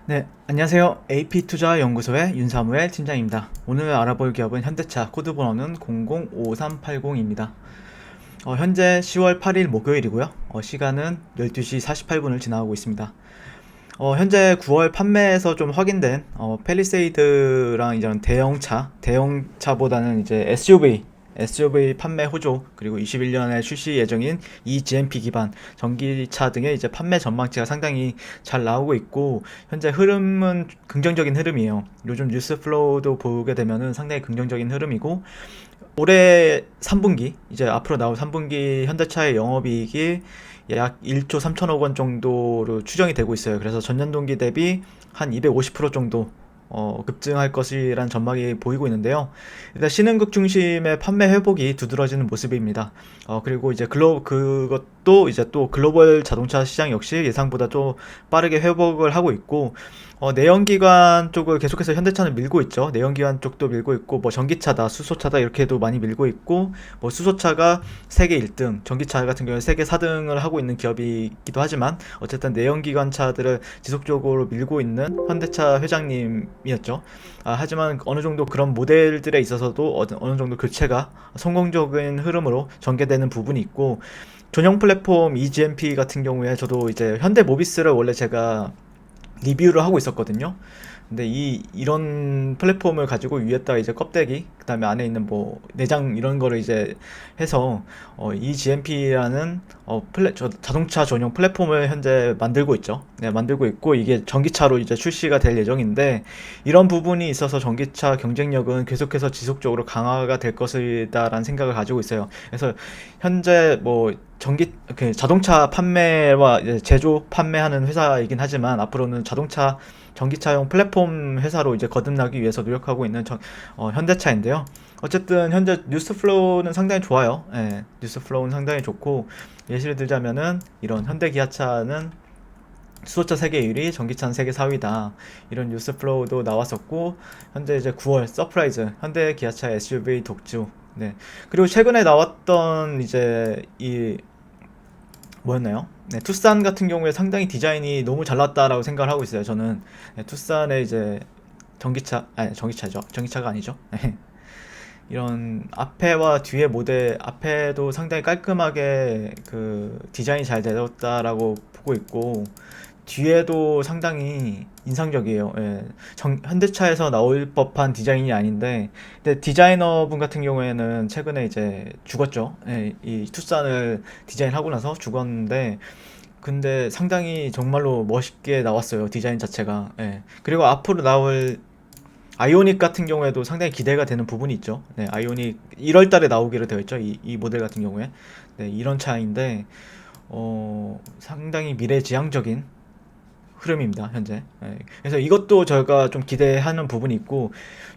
네, 안녕하세요. AP투자연구소의 윤사무엘 팀장입니다. 오늘 알아볼 기업은 현대차, 코드 번호는 005380입니다. 현재 10월 8일 목요일이고요. 시간은 12시 48분을 지나고 있습니다. 현재 9월 판매에서 좀 확인된 펠리세이드랑 이런 대형차보다는 이제 SUV 판매 호조, 그리고 21년에 출시 예정인 eGMP 기반 전기차 등의 이제 판매 전망치가 상당히 잘 나오고 있고, 현재 흐름은 긍정적인 흐름이에요. 요즘 뉴스 플로우도 보게 되면은 상당히 긍정적인 흐름이고, 올해 3분기, 이제 앞으로 나올 3분기 현대차의 영업이익이 약 1조 3천억 원 정도로 추정이 되고 있어요. 그래서 전년 동기 대비 한 250% 정도 급증할 것이란 전망이 보이고 있는데요. 일단 신흥국 중심의 판매 회복이 두드러지는 모습입니다. 그리고 이제 그것도 이제 또 글로벌 자동차 시장 역시 예상보다 좀 빠르게 회복을 하고 있고, 내연기관 쪽을 계속해서 현대차는 밀고 있죠. 내연기관 쪽도 밀고 있고, 뭐 전기차다, 수소차다 이렇게도 많이 밀고 있고, 뭐 수소차가 세계 1등, 전기차 같은 경우는 세계 4등을 하고 있는 기업이기도 하지만, 어쨌든 내연기관 차들을 지속적으로 밀고 있는 현대차 회장님이었죠. 하지만 어느 정도 그런 모델들에 있어서도 어느 정도 교체가 성공적인 흐름으로 전개되는 부분이 있고, 전용 플랫폼 eGMP 같은 경우에 저도 이제 현대 모비스를 원래 제가 리뷰를 하고 있었거든요. 근데 이런 플랫폼을 가지고 위에다가 이제 껍데기, 그다음에 안에 있는 뭐 내장 이런 거를 이제 해서 eGMP라는 자동차 전용 플랫폼을 현재 만들고 있죠. 네, 만들고 있고, 이게 전기차로 이제 출시가 될 예정인데, 이런 부분이 있어서 전기차 경쟁력은 계속해서 지속적으로 강화가 될 것이다라는 생각을 가지고 있어요. 그래서 현재 뭐 자동차 판매와 이제 제조 판매하는 회사이긴 하지만, 앞으로는 전기차용 플랫폼 회사로 이제 거듭나기 위해서 노력하고 있는 현대차인데요. 어쨌든 현재 뉴스 플로우는 상당히 좋아요. 예, 뉴스 플로우는 상당히 좋고, 예시를 들자면은 이런 현대 기아차는 수소차 세계 1위, 전기차는 세계 4위다. 이런 뉴스 플로우도 나왔었고, 현재 이제 9월 서프라이즈 현대 기아차 SUV 독주. 네. 그리고 최근에 나왔던 이제 뭐였나요? 네, 투싼 같은 경우에 상당히 디자인이 너무 잘 났다라고 생각을 하고 있어요. 저는 투싼의 이제 전기차죠. 전기차가 아니죠. 이런 앞에와 뒤에 모델, 앞에도 상당히 깔끔하게 그 디자인이 잘 되었다라고 보고 있고, 뒤에도 상당히 인상적이에요. 예. 현대차에서 나올 법한 디자인이 아닌데, 근데 디자이너 분 같은 경우에는 최근에 이제 죽었죠. 예, 이 투싼을 디자인하고 나서 죽었는데, 근데 상당히 정말로 멋있게 나왔어요. 디자인 자체가. 예. 그리고 앞으로 나올 아이오닉 같은 경우에도 상당히 기대가 되는 부분이 있죠. 네, 아이오닉 1월 달에 나오기로 되어 있죠. 이 모델 같은 경우에. 네, 이런 차인데, 상당히 미래지향적인 흐름입니다, 현재. 예, 그래서 이것도 저희가 좀 기대하는 부분이 있고,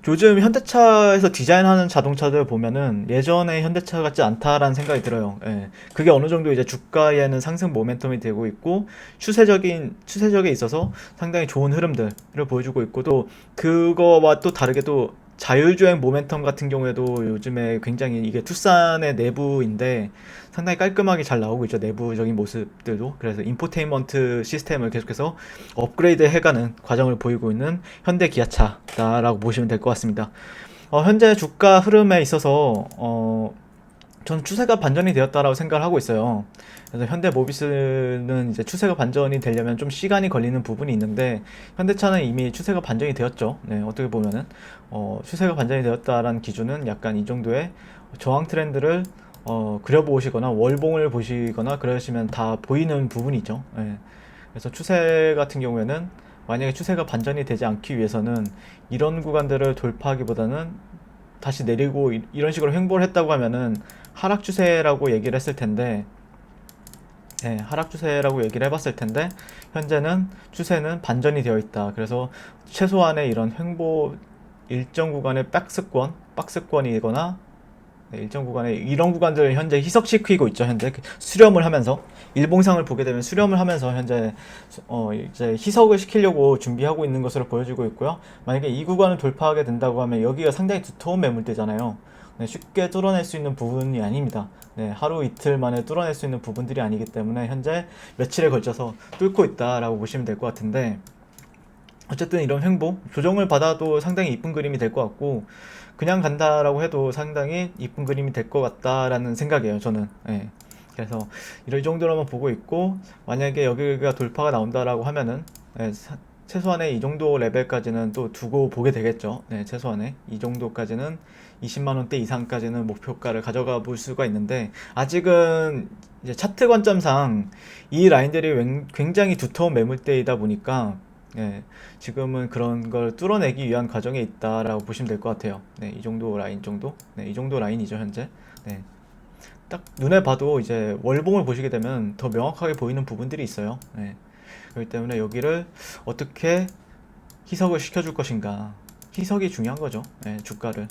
요즘 현대차에서 디자인하는 자동차들 보면은 예전의 현대차 같지 않다라는 생각이 들어요. 예, 그게 어느 정도 이제 주가에는 상승 모멘텀이 되고 있고, 추세적에 있어서 상당히 좋은 흐름들을 보여주고 있고, 또 그거와 또 다르게 또 자율주행 모멘텀 같은 경우에도 요즘에 굉장히, 이게 투싼의 내부인데 상당히 깔끔하게 잘 나오고 있죠. 내부적인 모습들도. 그래서 인포테인먼트 시스템을 계속해서 업그레이드 해가는 과정을 보이고 있는 현대 기아차다라고 보시면 될 것 같습니다. 현재 주가 흐름에 있어서 전 추세가 반전이 되었다라고 생각을 하고 있어요. 그래서 현대 모비스는 이제 추세가 반전이 되려면 좀 시간이 걸리는 부분이 있는데, 현대차는 이미 추세가 반전이 되었죠. 네, 어떻게 보면은 추세가 반전이 되었다라는 기준은 약간 이 정도의 저항 트렌드를 그려보시거나 월봉을 보시거나 그러시면 다 보이는 부분이죠. 예. 그래서 추세 같은 경우에는, 만약에 추세가 반전이 되지 않기 위해서는 이런 구간들을 돌파하기보다는 다시 내리고 이런 식으로 횡보를 했다고 하면은 하락 추세라고 얘기를 했을 텐데, 예, 하락 추세라고 얘기를 해봤을 텐데, 현재는 추세는 반전이 되어 있다. 그래서 최소한의 이런 횡보, 일정 구간의 박스권이거나, 네, 일정 구간에 이런 구간들을 현재 희석시키고 있죠. 현재 수렴을 하면서, 일봉상을 보게 되면 수렴을 하면서 현재 이제 희석을 시키려고 준비하고 있는 것으로 보여지고 있고요. 만약에 이 구간을 돌파하게 된다고 하면 여기가 상당히 두터운 매물대잖아요. 네, 쉽게 뚫어낼 수 있는 부분이 아닙니다. 네, 하루 이틀 만에 뚫어낼 수 있는 부분들이 아니기 때문에 현재 며칠에 걸쳐서 뚫고 있다라고 보시면 될 것 같은데, 어쨌든 이런 횡보 조정을 받아도 상당히 이쁜 그림이 될 것 같고, 그냥 간다라고 해도 상당히 이쁜 그림이 될 것 같다라는 생각이에요, 저는. 예. 그래서 이런 정도로만 보고 있고, 만약에 여기가 돌파가 나온다라고 하면은, 예, 최소한의 이 정도 레벨까지는 또 두고 보게 되겠죠. 네, 최소한의 이 정도까지는 20만 원대 이상까지는 목표가를 가져가 볼 수가 있는데, 아직은 이제 차트 관점상 이 라인들이 굉장히 두터운 매물대이다 보니까, 예, 지금은 그런 걸 뚫어내기 위한 과정에 있다라고 보시면 될 것 같아요. 네, 이 정도 라인 정도? 네, 이 정도 라인이죠, 현재. 네. 딱 눈에 봐도 이제 월봉을 보시게 되면 더 명확하게 보이는 부분들이 있어요. 네. 그렇기 때문에 여기를 어떻게 희석을 시켜줄 것인가. 희석이 중요한 거죠. 네, 주가를.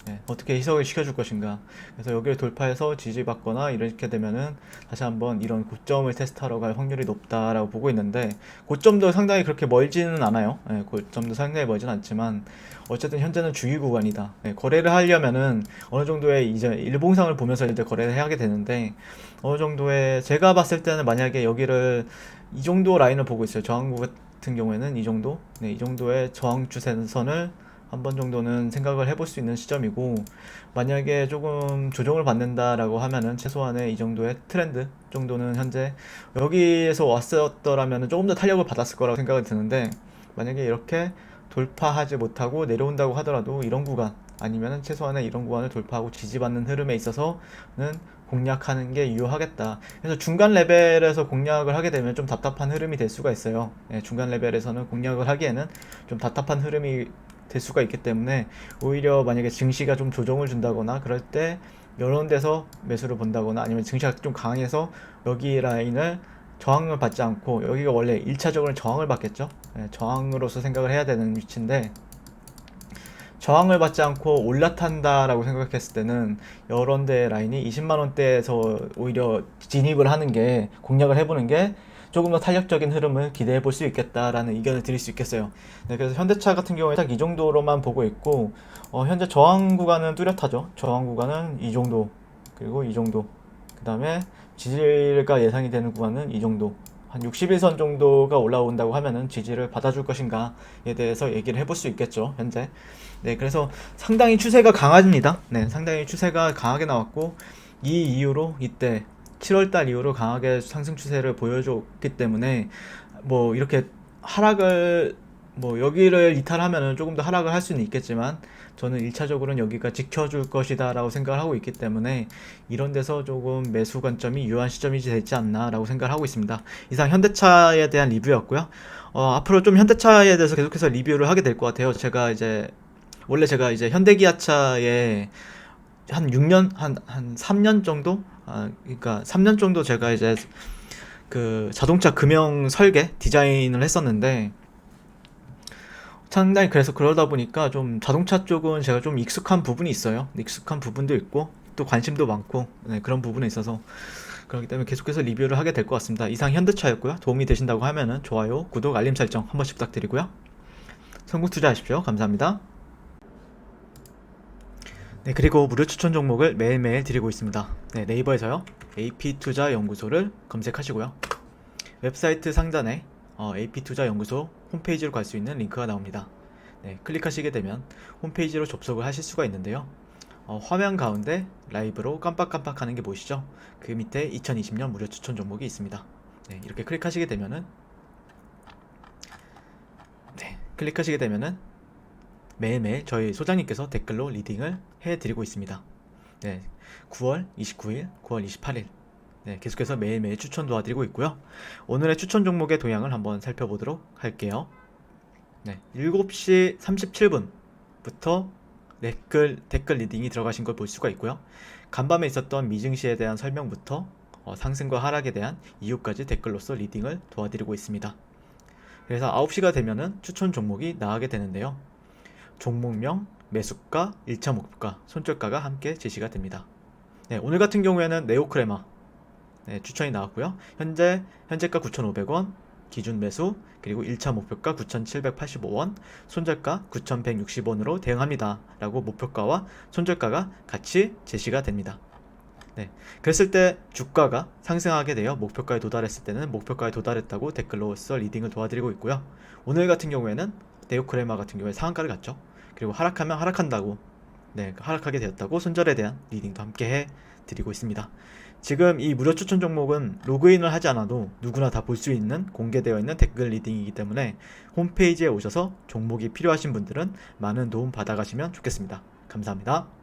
네, 어떻게 희석을 시켜줄 것인가. 그래서 여기를 돌파해서 지지받거나 이렇게 되면은 다시 한번 이런 고점을 테스트하러 갈 확률이 높다라고 보고 있는데, 고점도 상당히 그렇게 멀지는 않아요. 네, 고점도 상당히 멀진 않지만 어쨌든 현재는 주의 구간이다. 네, 거래를 하려면은 어느 정도의 이제 일봉상을 보면서 이제 거래를 해야 하게 되는데, 어느 정도의 제가 봤을 때는 만약에 여기를 이 정도 라인을 보고 있어요. 저항구 같은 경우에는 이 정도, 네, 이 정도의 저항 추세선을 한 번 정도는 생각을 해볼 수 있는 시점이고, 만약에 조금 조정을 받는다라고 하면은 최소한의 이 정도의 트렌드 정도는 현재 여기에서 왔었더라면 조금 더 탄력을 받았을 거라고 생각이 드는데, 만약에 이렇게 돌파하지 못하고 내려온다고 하더라도 이런 구간 아니면은 최소한의 이런 구간을 돌파하고 지지받는 흐름에 있어서는 공략하는 게 유효하겠다. 그래서 중간 레벨에서 공략을 하게 되면 좀 답답한 흐름이 될 수가 있어요. 예, 중간 레벨에서는 공략을 하기에는 좀 답답한 흐름이 될 수가 있기 때문에, 오히려 만약에 증시가 좀 조정을 준다거나 그럴 때 이런 데서 매수를 본다거나, 아니면 증시가 좀 강해서 여기 라인을 저항을 받지 않고, 여기가 원래 1차적으로 저항을 받겠죠. 예, 저항으로서 생각을 해야 되는 위치인데, 저항을 받지 않고 올라탄다라고 생각했을 때는 여런데 라인이 20만 원대에서 오히려 진입을 하는 게, 공략을 해보는 게 조금 더 탄력적인 흐름을 기대해 볼 수 있겠다라는 의견을 드릴 수 있겠어요. 네, 그래서 현대차 같은 경우에 딱 이 정도로만 보고 있고, 현재 저항 구간은 뚜렷하죠. 저항 구간은 이 정도, 그리고 이 정도, 그 다음에 지지가 예상이 되는 구간은 이 정도, 한 61선 정도가 올라온다고 하면은 지지를 받아줄 것인가에 대해서 얘기를 해볼 수 있겠죠, 현재. 네, 그래서 상당히 추세가 강합니다. 네, 상당히 추세가 강하게 나왔고, 이 이후로 이때 7월달 이후로 강하게 상승 추세를 보여줬기 때문에, 뭐 이렇게 하락을, 뭐 여기를 이탈하면은 조금 더 하락을 할 수는 있겠지만, 저는 1차적으로는 여기가 지켜줄 것이다 라고 생각을 하고 있기 때문에, 이런 데서 조금 매수 관점이 유효한 시점이지 되지 않나 라고 생각을 하고 있습니다. 이상 현대차에 대한 리뷰였고요. 앞으로 좀 현대차에 대해서 계속해서 리뷰를 하게 될 것 같아요. 원래 제가 이제 현대기아차에 한 6년, 한 3년 정도? 그러니까 3년 정도 제가 이제 그 자동차 금형 설계, 디자인을 했었는데, 상당히 그래서 그러다 보니까 좀 자동차 쪽은 제가 좀 익숙한 부분이 있어요. 익숙한 부분도 있고, 또 관심도 많고, 네, 그런 부분에 있어서 그렇기 때문에 계속해서 리뷰를 하게 될 것 같습니다. 이상 현대차였고요. 도움이 되신다고 하면은 좋아요, 구독, 알림 설정 한 번씩 부탁드리고요. 성공 투자하십시오. 감사합니다. 네, 그리고 무료 추천 종목을 매일매일 드리고 있습니다. 네, 네이버에서요, AP투자연구소를 검색하시고요. 웹사이트 상단에 AP투자연구소 홈페이지로 갈 수 있는 링크가 나옵니다. 네, 클릭하시게 되면 홈페이지로 접속을 하실 수가 있는데요. 화면 가운데 라이브로 깜빡깜빡 하는 게 보이시죠? 그 밑에 2020년 무료 추천 종목이 있습니다. 네, 이렇게 클릭하시게 되면은 매일매일 저희 소장님께서 댓글로 리딩을 해드리고 있습니다. 네, 9월 29일, 9월 28일, 네, 계속해서 매일매일 추천 도와드리고 있고요. 오늘의 추천 종목의 도형을 한번 살펴보도록 할게요. 네, 7시 37분부터 댓글 리딩이 들어가신 걸 볼 수가 있고요. 간밤에 있었던 미증시에 대한 설명부터 상승과 하락에 대한 이유까지 댓글로서 리딩을 도와드리고 있습니다. 그래서 9시가 되면은 추천 종목이 나가게 되는데요. 종목명, 매수가, 1차 목표가, 손절가가 함께 제시가 됩니다. 네, 오늘 같은 경우에는 네오크레마, 네, 추천이 나왔고요. 현재가 9,500원, 기준 매수, 그리고 1차 목표가 9,785원, 손절가 9,160원으로 대응합니다 라고 목표가와 손절가가 같이 제시가 됩니다. 네. 그랬을 때 주가가 상승하게 되어 목표가에 도달했을 때는 목표가에 도달했다고 댓글로서 리딩을 도와드리고 있고요. 오늘 같은 경우에는 네오크레마 같은 경우에 상한가를 갔죠. 그리고 하락하면 하락한다고, 네, 하락하게 되었다고 손절에 대한 리딩도 함께 해 드리고 있습니다. 지금 이 무료 추천 종목은 로그인을 하지 않아도 누구나 다 볼 수 있는 공개되어 있는 댓글 리딩이기 때문에 홈페이지에 오셔서 종목이 필요하신 분들은 많은 도움 받아가시면 좋겠습니다. 감사합니다.